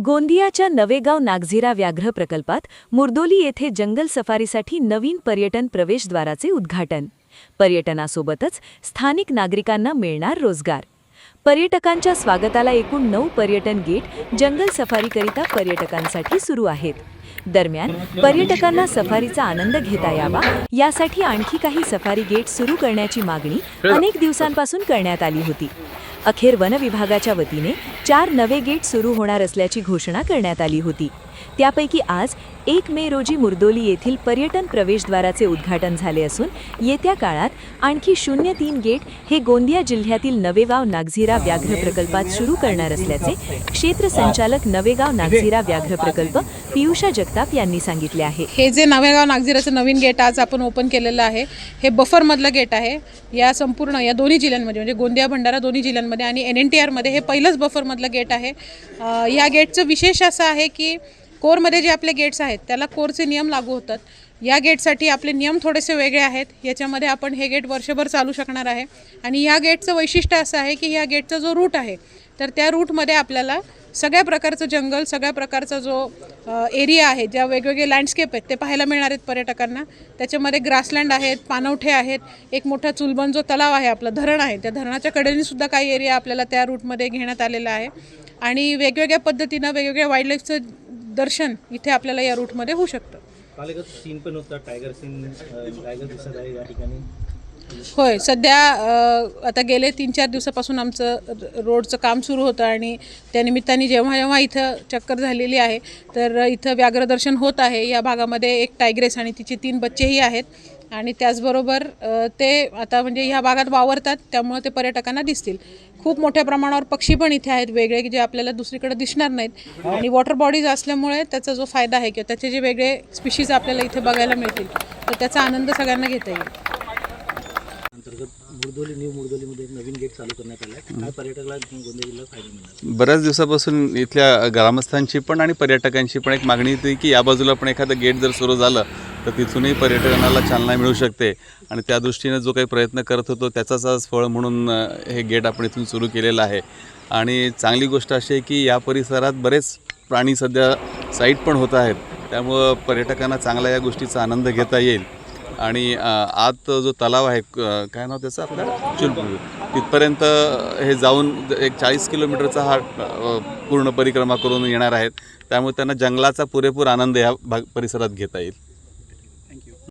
गोंदियाच्या नवेगाव नागझिरा व्याघ्र प्रकल्पात मुर्दोली येथे जंगल सफारीसाठी नवीन पर्यटन प्रवेशद्वाराचे उद्घाटन। पर्यटनासोबतच स्थानिक नागरिकांना मिळणार रोजगार। पर्यटकांच्या स्वागताला एकूण 9 पर्यटन गेट जंगल सफारीकरिता पर्यटकांसाठी सुरू आहेत। दरम्यान पर्यटकांना सफारीचा आनंद घेता यावा यासाठी आणखी काही सफारी गेट सुरू करण्याची मागणी अनेक दिवसांपासून करण्यात आली होती। अखेर वन विभागाच्या वतीने 4 नवे गेट सुरू होणार असल्याची घोषणा करण्यात आली होती। त्यापैकी आज 1 मे रोजी मुर्दोली येथील पर्यटन प्रवेशद्वाराचे उद्घाटन झाले असून येत्या काळात आणखी 03 गेट हे गोंदिया जिल्ह्यातील नवेगाव नागझिरा व्याघ्र प्रकल्पात सुरू करणार असल्याचे क्षेत्र संचालक नवेगाव नागझिरा व्याघ्र प्रकल्प पियुषा जगताप यांनी सांगितले आहे। हे जे नवेगाव नागझिराचं नवीन गेट आज आपण ओपन केलेलं आहे, हे बफर मधलं गेट आहे। या संपूर्ण या दोन्ही जिल्ह्यांमध्ये म्हणजे गोंदिया भंडारा दोन्ही जिल्ह्यांमध्ये आणि NNTR मध्ये हे पहिलंच बफर मधलं गेट आहे। या गेटचं विशेष असं आहे की कोरमध्ये जे आपले गेट्स आहेत त्याला कोरचे नियम लागू होतात। या गेटसाठी आपले नियम थोडेसे वेगळे आहेत। याच्यामध्ये आपण हे गेट वर्षभर चालू शकणार आहे आणि या गेटचं वैशिष्ट्य असं आहे की या गेटचा जो रूट आहे तर त्या रूटमध्ये आपल्याला सगळ्या प्रकारचं जंगल, सगळ्या प्रकारचा जो एरिया आहे, ज्या वेगवेगळे लँडस्केप आहेत ते पाहायला मिळणार आहेत पर्यटकांना। त्याच्यामध्ये ग्रासलँड आहेत, पाणवठे आहेत, एक मोठा चुलबन जो तलाव आहे, आपलं धरण आहे, त्या धरणाच्या कडेने सुद्धा काही एरिया आपल्याला त्या रूटमध्ये घेण्यात आलेला आहे आणि वेगवेगळ्या पद्धतीनं वेगवेगळ्या वाईल्डलाईफचं दर्शन इथे आपल्याला या रूटमध्ये होऊ शकतं। कालगत सीन पण होता, टायगर सीन टायगर दिसत आहे या ठिकाणी। होय, सध्या आता गेले 3-4 दिवसापासून आमचं रोडचं काम सुरू होतं आणि त्यानिमित्ताने जेव्हा इथं चक्कर झालेली आहे तर इथं व्याघ्रदर्शन होत आहे। या भागामध्ये एक टायग्रेस आणि तिचे 3 बच्चेही आहेत आणि त्याचबरोबर ते आता म्हणजे ह्या भागात वावरतात, त्यामुळे ते पर्यटकांना दिसतील। खूप मोठ्या प्रमाणावर पक्षी पण इथे आहेत वेगळे जे आपल्याला दुसरीकडे दिसणार नाहीत आणि वॉटर बॉडीज असल्यामुळे त्याचा जो फायदा आहे किंवा त्याचे जे वेगळे स्पीशीज आपल्याला इथे बघायला मिळतील तर त्याचा आनंद सगळ्यांना घेता येईल। न्यू मुर्दोलीमध्ये एक नवीन गेट चालू करण्यात आला आहे। काय पर्यटकाला गोंदिया जिल्ह्यात फायदा मिळणार? बऱ्याच दिवसापासून इथल्या ग्रामस्थांची पण आणि पर्यटकांची पण एक मागणी होती की या बाजूला पण एखादं गेट जर सुरू झालं तर तिथूनही पर्यटकांना चालना मिळू शकते आणि त्या दृष्टीने जो काही प्रयत्न करत होतो त्याचाच आज फळ म्हणून हे गेट आपण इथून सुरू केलेलं आहे। आणि चांगली गोष्ट अशी आहे की या परिसरात बरेच प्राणी सध्या साईट पण होत आहेत, त्यामुळं पर्यटकांना चांगला या गोष्टीचा आनंद घेता येईल। आणि आत जो तलाव आहे, काय नाव त्याचं आपल्या चुलपूर, तिथपर्यंत हे जाऊन एक 40 किलोमीटरचा हा पूर्ण परिक्रमा करून येणार आहेत, त्यामुळे त्यांना जंगलाचा पुरेपूर आनंद या परिसरात घेता येईल।